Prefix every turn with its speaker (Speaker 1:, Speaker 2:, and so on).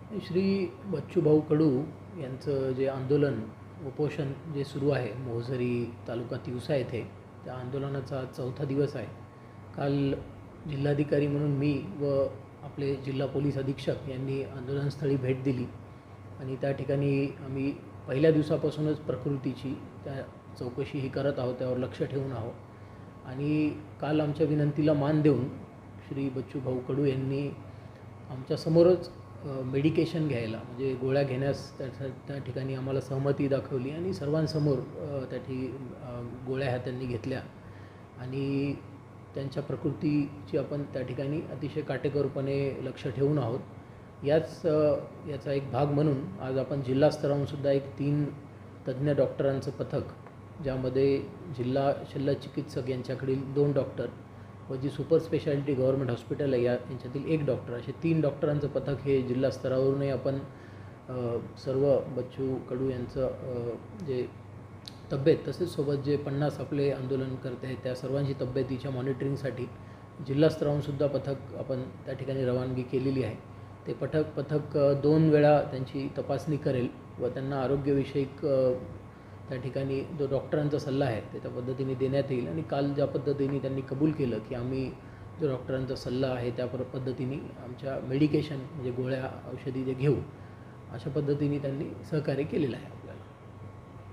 Speaker 1: श्री बच्चूभाऊ कडू यांचं जे आंदोलन उपोषण जे सुरू आहे मोहझरी तालुका तिवसा येथे, त्या आंदोलनाचा चौथा दिवस आहे। काल जिल्हाधिकारी म्हणून मी व आपले जिल्हा पोलीस अधीक्षक यांनी आंदोलनस्थळी भेट दिली आणि त्या ठिकाणी आम्ही पहिल्या दिवसापासूनच प्रकृतीची त्या चौकशी ही करत आहोत, त्यावर लक्ष ठेवून आहोत। आणि काल आमच्या विनंतीला मान देऊन श्री बच्चूभाऊ कडू यांनी आमच्या समोरच मेडिकेशन घ्यायला म्हणजे गोळ्या घेण्यास त्या ठिकाणी आम्हाला सहमती दाखवली आणि सर्वांसमोर गोळ्या ह्या त्यांनी घेतल्या आणि त्यांच्या प्रकृतीची आपण त्या ठिकाणी अतिशय काटेकोरपणे लक्ष ठेवून आहोत। याचा एक भाग म्हणून आज आपण जिल्हा स्तरावरून सुद्धा एक 3 तज्ज्ञ डॉक्टरांचं पथक, ज्यामध्ये जिल्हा शल्यचिकित्सक यांच्याकडील 2 डॉक्टर व जी सुपर स्पेशालिटी गव्हर्नमेंट हॉस्पिटल आहे यांच्यातील 1 डॉक्टर, असे 3 डॉक्टरांचं पथक हे जिल्हा स्तरावरूनही आपण सर्व बच्चू कडू यांचं जे तब्येत तसेच सोबत जे 50 आपले आंदोलनकर्ते आहेत त्या सर्वांची तब्येतीच्या मॉनिटरिंगसाठी जिल्हा स्तरावरून सुद्धा पथक आपण त्या ठिकाणी रवानगी केलेली आहे। ते पथक 2 वेळा त्यांची तपासणी करेल व त्यांना आरोग्यविषयक त्या ठिकाणी जो डॉक्टरांचा सल्ला आहे ते त्या पद्धतीने देण्यात येईल। आणि काल ज्या पद्धतीने त्यांनी कबूल केलं की आम्ही जो डॉक्टरांचा सल्ला आहे त्या पद्धतीने आमच्या मेडिकेशन म्हणजे गोळ्या औषधी जे घेऊ, अशा पद्धतीने त्यांनी सहकार्य केलेलं आहे।